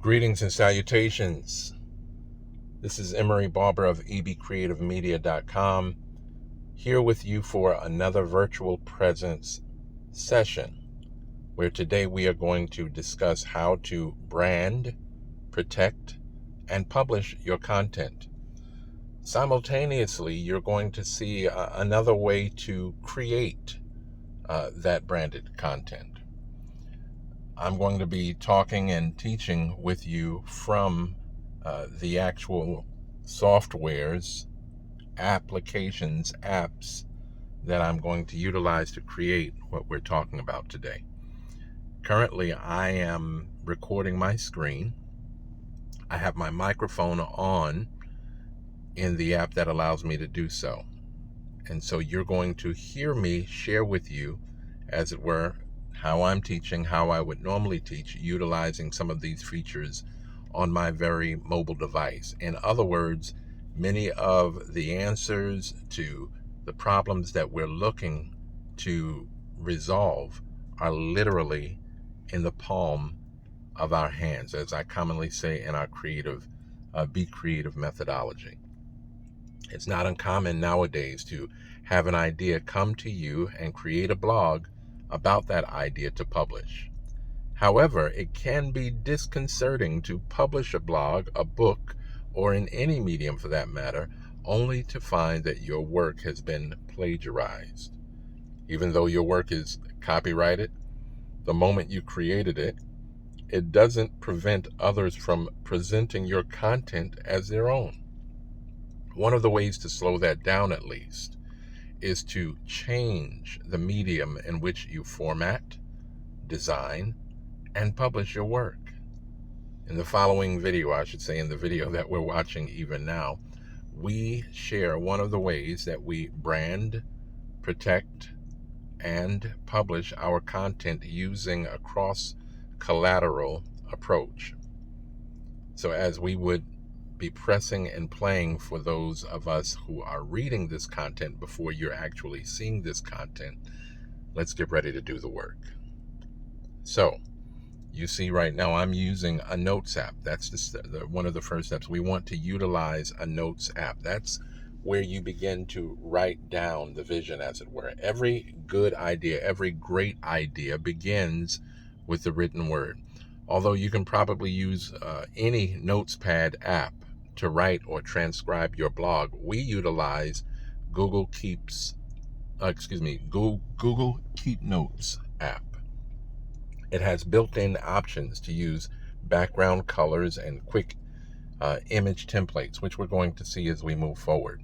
Greetings and salutations. This is Emery Barber of ebcreativemedia.com, here with you for another virtual presence session, where today we are going to discuss how to brand, protect, and publish your content. Simultaneously, you're going to see another way to create that branded content. I'm going to be talking and teaching with you from the actual softwares, applications, apps that I'm going to utilize to create what we're talking about today. Currently, I am recording my screen. I have my microphone on in the app that allows me to do so. And so you're going to hear me share with you, as it were, how I'm teaching, how I would normally teach, utilizing some of these features on my very mobile device. In other words, many of the answers to the problems that we're looking to resolve are literally in the palm of our hands, as I commonly say in our Be Creative methodology. It's not uncommon nowadays to have an idea come to you and create a blog about that idea to publish. However, it can be disconcerting to publish a blog, a book, or in any medium for that matter, only to find that your work has been plagiarized. Even though your work is copyrighted, the moment you created it, it doesn't prevent others from presenting your content as their own. One of the ways to slow that down, at least, is to change the medium in which you format, design, and publish your work. In the following video, in the video that we're watching even now, we share one of the ways that we brand, protect, and publish our content using a cross-collateral approach. So as we would be pressing and playing for those of us who are reading this content before you're actually seeing this content, let's get ready to do the work. So, you see right now I'm using a Notes app. That's one of the first steps. We want to utilize a Notes app. That's where you begin to write down the vision, as it were. Every good idea, every great idea begins with the written word. Although you can probably use any Notepad app to write or transcribe your blog, we utilize Google Keep Notes app. It has built-in options to use background colors and quick image templates, which we're going to see as we move forward.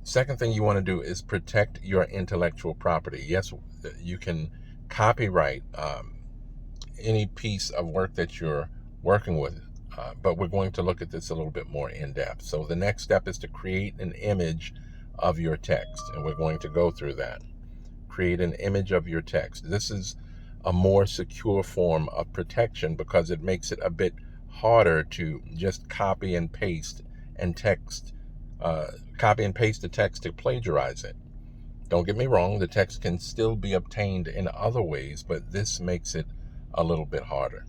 Second thing you want to do is protect your intellectual property. Yes, you can copyright any piece of work that you're working with, but we're going to look at this a little bit more in depth. So the next step is to create an image of your text, and we're going to go through that. Create an image of your text. This is a more secure form of protection because it makes it a bit harder to just copy and paste the text to plagiarize it. Don't get me wrong, the text can still be obtained in other ways, but this makes it a little bit harder.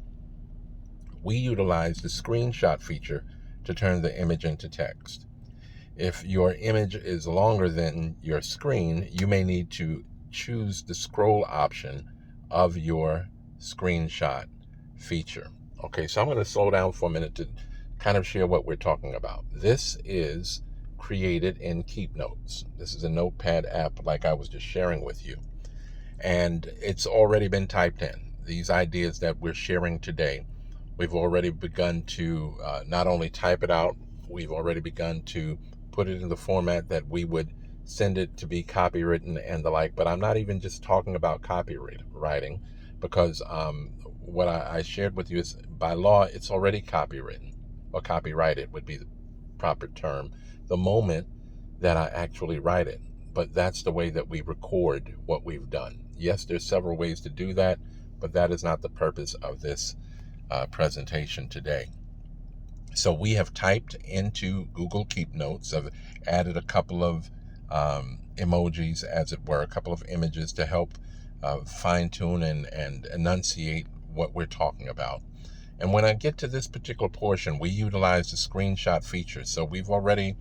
We utilize the screenshot feature to turn the image into text. If your image is longer than your screen, you may need to choose the scroll option of your screenshot feature. Okay, so I'm going to slow down for a minute to kind of share what we're talking about. This is created in Keep Notes. This is a notepad app like I was just sharing with you. And it's already been typed in. These ideas that we're sharing today, we've already begun to not only type it out, we've already begun to put it in the format that we would send it to be copywritten and the like. But I'm not even just talking about copywriting, because what I shared with you is, by law, it's already copywritten, or copyrighted would be the proper term, the moment that I actually write it. But that's the way that we record what we've done. Yes, there's several ways to do that, but that is not the purpose of this presentation today. So we have typed into Google Keep Notes. I've added a couple of emojis, as it were, a couple of images to help fine-tune and enunciate what we're talking about. And when I get to this particular portion, we utilize the screenshot feature. So we've already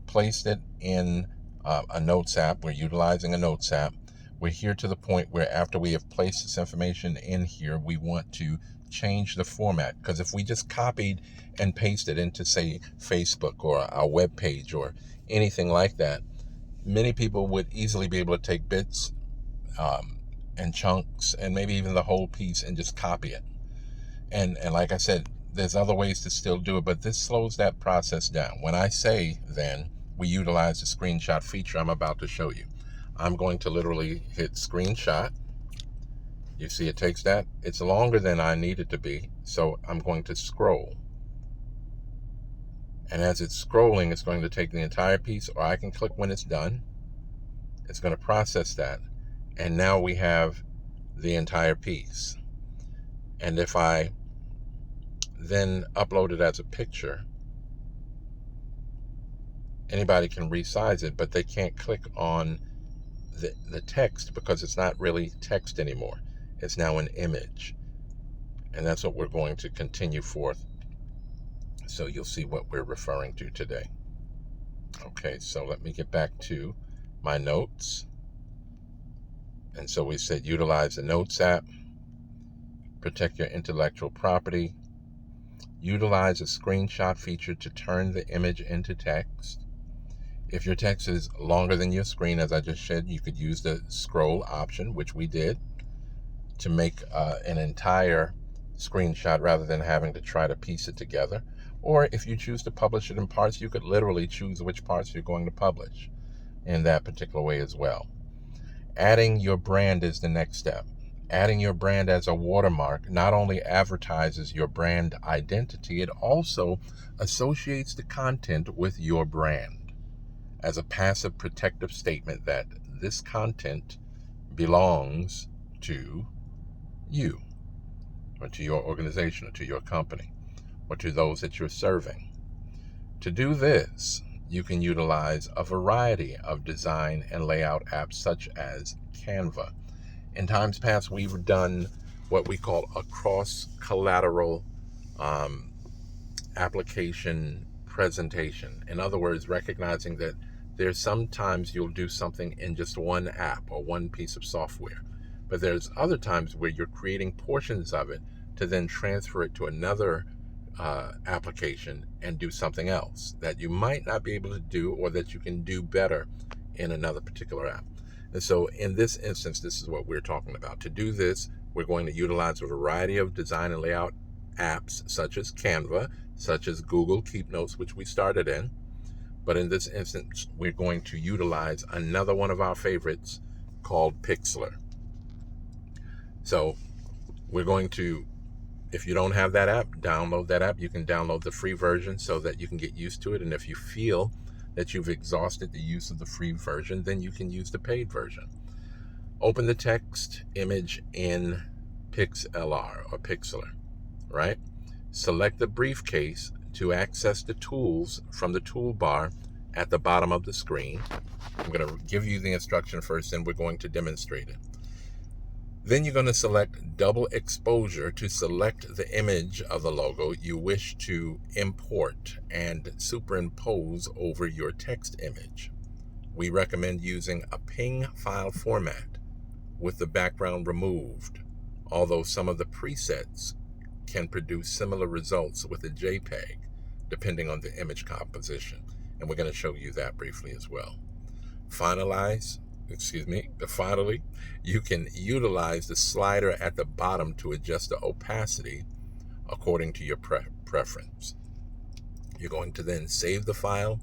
placed it in a Notes app. We're utilizing a Notes app. We're here to the point where after we have placed this information in here, we want to change the format. Because if we just copied and pasted into, say, Facebook or our web page or anything like that, many people would easily be able to take bits and chunks and maybe even the whole piece and just copy it. And like I said, there's other ways to still do it, but this slows that process down. When I say then we utilize the screenshot feature I'm about to show you, I'm going to literally hit screenshot. You see it takes that. It's longer than I need it to be, so I'm going to scroll. And as it's scrolling, it's going to take the entire piece, or I can click when it's done. It's going to process that. And now we have the entire piece. And if I then upload it as a picture, anybody can resize it, but they can't click on the text because it's not really text anymore. It's now an image. And that's what we're going to continue forth. So you'll see what we're referring to today. Okay, so let me get back to my notes. And so we said utilize the Notes app, protect your intellectual property, utilize a screenshot feature to turn the image into text. If your text is longer than your screen, as I just said, you could use the scroll option, which we did, to make an entire screenshot rather than having to try to piece it together. Or if you choose to publish it in parts, you could literally choose which parts you're going to publish in that particular way as well. Adding your brand is the next step. Adding your brand as a watermark not only advertises your brand identity, it also associates the content with your brand as a passive protective statement that this content belongs to you, or to your organization, or to your company, or to those that you're serving. To do this, you can utilize a variety of design and layout apps such as Canva. In times past, we've done what we call a cross-collateral application presentation. In other words, recognizing that there's sometimes you'll do something in just one app or one piece of software, but there's other times where you're creating portions of it to then transfer it to another application and do something else that you might not be able to do, or that you can do better in another particular app. And so in this instance, this is what we're talking about. To do this, we're going to utilize a variety of design and layout apps such as Canva, such as Google Keep Notes, which we started in. But in this instance, we're going to utilize another one of our favorites called Pixlr. So we're going to, if you don't have that app, download that app. You can download the free version so that you can get used to it. And if you feel that you've exhausted the use of the free version, then you can use the paid version. Open the text image in Pixlr or Pixlr, right? Select the briefcase to access the tools from the toolbar at the bottom of the screen. I'm going to give you the instruction first, and we're going to demonstrate it. Then you're going to select double exposure to select the image of the logo you wish to import and superimpose over your text image. We recommend using a PNG file format with the background removed, although some of the presets can produce similar results with a JPEG, depending on the image composition. And we're going to show you that briefly as well. Finally, you can utilize the slider at the bottom to adjust the opacity according to your preference. You're going to then save the file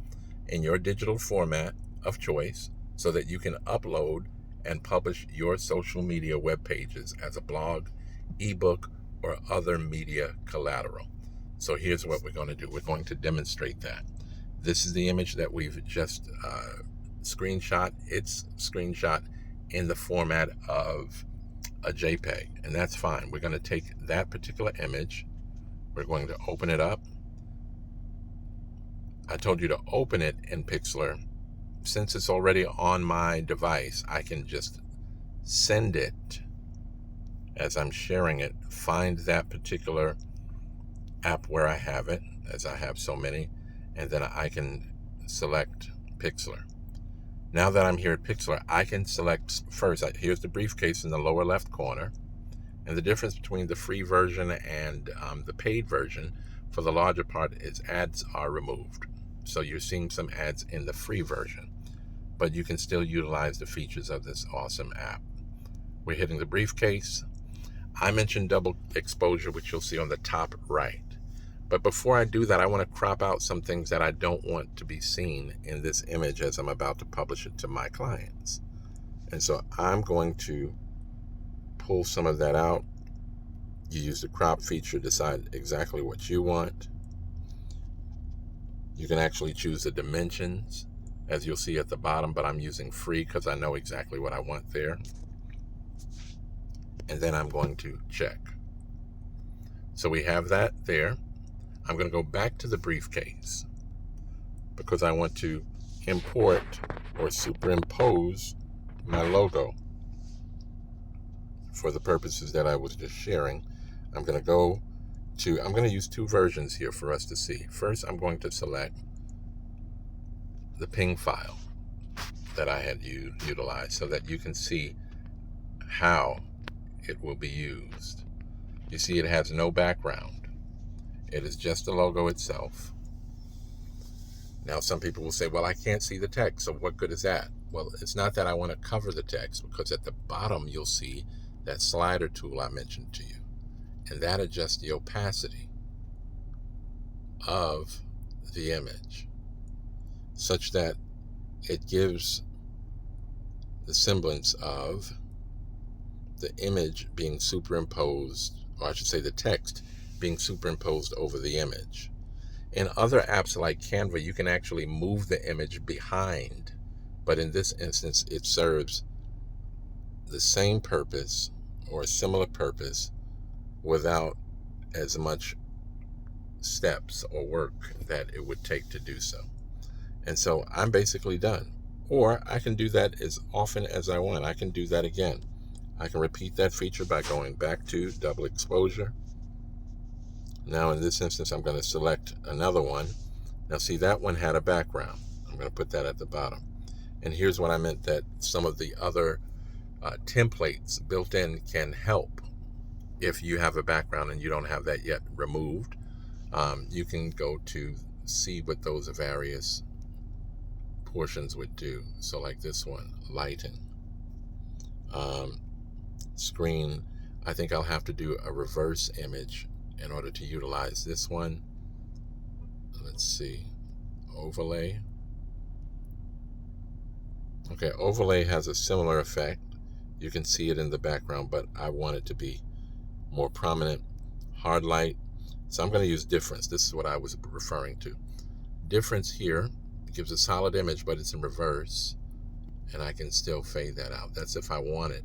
in your digital format of choice so that you can upload and publish your social media web pages as a blog, ebook, or other media collateral. So here's what we're going to do. We're going to demonstrate that. This is the image that we've just screenshot. It's screenshot in the format of a JPEG, and that's fine. We're going to take that particular image. We're going to open it up. I told you to open it in Pixlr. Since it's already on my device, I can just send it as I'm sharing it. Find that particular app where I have it, as I have so many, and then I can select Pixlr. Now that I'm here at Pixlr, I can select first. Here's the briefcase in the lower left corner. And the difference between the free version and the paid version for the larger part is ads are removed. So you're seeing some ads in the free version, but you can still utilize the features of this awesome app. We're hitting the briefcase. I mentioned double exposure, which you'll see on the top right. But before I do that, I want to crop out some things that I don't want to be seen in this image as I'm about to publish it to my clients. And so I'm going to pull some of that out. You use the crop feature, decide exactly what you want. You can actually choose the dimensions, as you'll see at the bottom, but I'm using free because I know exactly what I want there. And then I'm going to check. So we have that there. I'm going to go back to the briefcase because I want to import or superimpose my logo for the purposes that I was just sharing. I'm going to use two versions here for us to see. First, I'm going to select the ping file that I had utilized so that you can see how it will be used. You see it has no background. It is just the logo itself. Now some people will say, well, I can't see the text, so what good is that? Well, it's not that I want to cover the text, because at the bottom you'll see that slider tool I mentioned to you, and that adjusts the opacity of the image such that it gives the semblance of the image being superimposed, or I should say the text being superimposed over the image. In other apps like Canva, you can actually move the image behind, but in this instance, it serves the same purpose or a similar purpose without as much steps or work that it would take to do so. And so I'm basically done. Or I can do that as often as I want. I can do that again. I can repeat that feature by going back to double exposure. Now in this instance, I'm going to select another one. Now see, that one had a background. I'm going to put that at the bottom. And here's what I meant, that some of the other templates built in can help. If you have a background and you don't have that yet removed, you can go to see what those various portions would do. So like this one, lighten, screen. I think I'll have to do a reverse image in order to utilize this one. Let's see, overlay. Okay, overlay has a similar effect. You can see it in the background, but I want it to be more prominent. Hard light. So I'm going to use difference. This is what I was referring to. Difference here gives a solid image, but it's in reverse, and I can still fade that out. That's if I wanted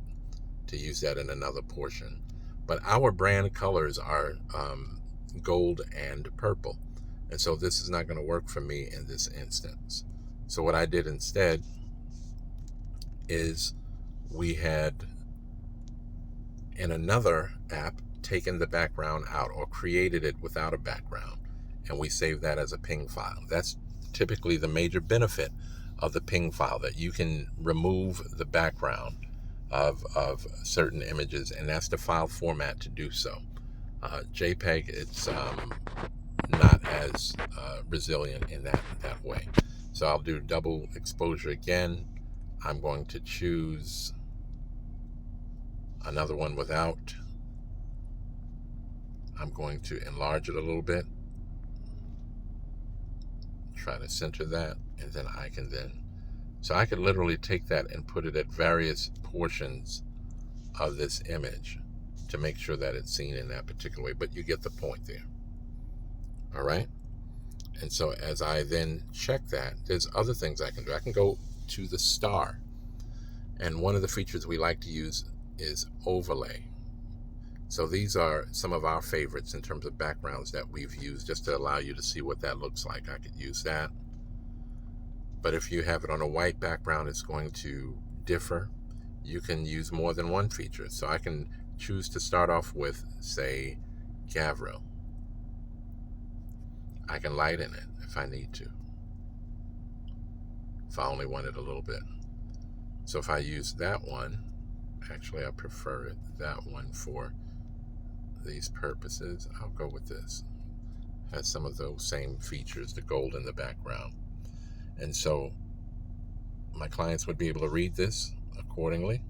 to use that in another portion. But our brand colors are gold and purple, and so this is not going to work for me in this instance. So what I did instead is we had in another app taken the background out or created it without a background, and we saved that as a ping file. That's typically the major benefit of the ping file, that you can remove the background of certain images, and that's the file format to do so. JPEG, it's not as resilient in that way. So I'll do double exposure again. I'm going to choose another one without. I'm going to enlarge it a little bit, try to center that, and then so I could literally take that and put it at various portions of this image to make sure that it's seen in that particular way, but you get the point there. All right. And so as I then check that, there's other things I can do. I can go to the star, and one of the features we like to use is overlay. So these are some of our favorites in terms of backgrounds that we've used, just to allow you to see what that looks like. I could use that. But if you have it on a white background, it's going to differ. You can use more than one feature. So I can choose to start off with, say, Gavril. I can lighten it if I need to, if I only want it a little bit. So if I use that one, actually I prefer that one for these purposes. I'll go with this. Has some of those same features, the gold in the background. And so my clients would be able to read this accordingly.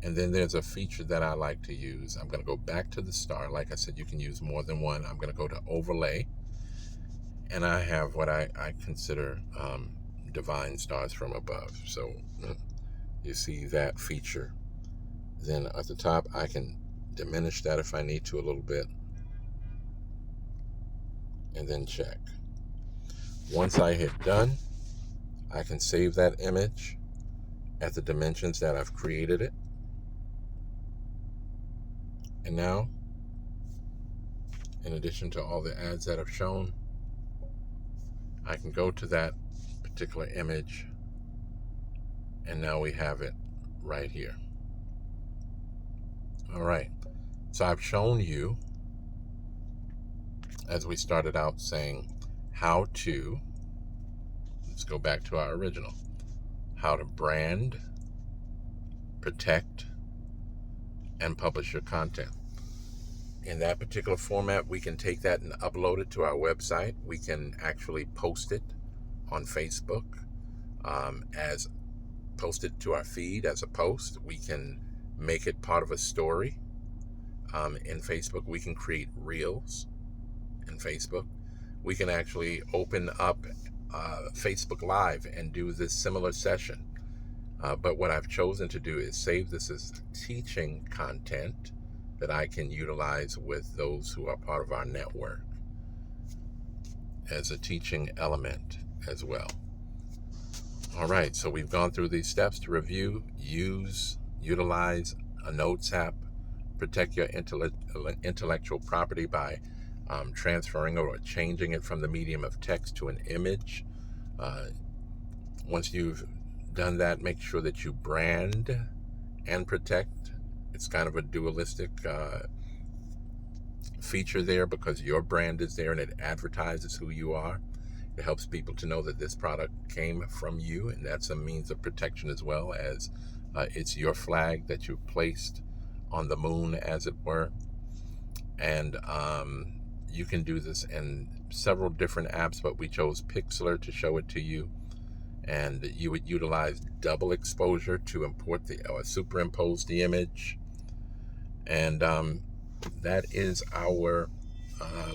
And then there's a feature that I like to use. I'm going to go back to the star. Like I said, you can use more than one. I'm going to go to overlay. And I have what I consider divine stars from above. So you see that feature. Then at the top, I can diminish that if I need to a little bit. And then check. Once I hit done, I can save that image at the dimensions that I've created it. And now, in addition to all the ads that I've shown, I can go to that particular image, and now we have it right here. All right, so I've shown you, as we started out saying, how to, let's go back to our original, how to brand, protect, and publish your content. In that particular format, we can take that and upload it to our website. We can actually post it on Facebook as posted to our feed as a post. We can make it part of a story in Facebook. We can create reels in Facebook. We can actually open up Facebook Live and do this similar session. But what I've chosen to do is save this as teaching content that I can utilize with those who are part of our network as a teaching element as well. All right, so we've gone through these steps to review, utilize a notes app, protect your intellectual property by transferring or changing it from the medium of text to an image. Once you've done that, make sure that you brand and protect. It's kind of a dualistic feature there because your brand is there and it advertises who you are. It helps people to know that this product came from you, and that's a means of protection as well, as it's your flag that you placed on the moon, as it were. And you can do this in several different apps, but we chose Pixlr to show it to you. And you would utilize double exposure to import or superimpose the image. And that is our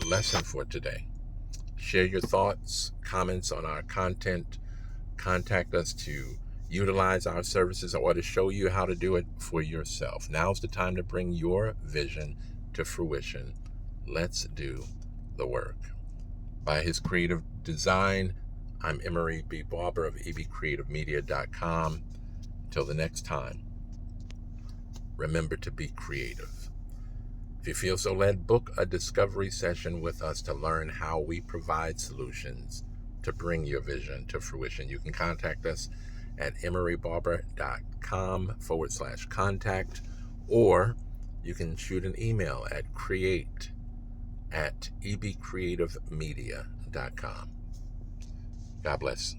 lesson for today. Share your thoughts, comments on our content. Contact us to utilize our services or to show you how to do it for yourself. Now's the time to bring your vision to fruition. Let's do the work. By his creative design, I'm Emery Barber of ebcreativemedia.com. Until the next time, remember to be creative. If you feel so led, book a discovery session with us to learn how we provide solutions to bring your vision to fruition. You can contact us at emerybarber.com/contact, or you can shoot an email at create@ebcreativemedia.com. God bless.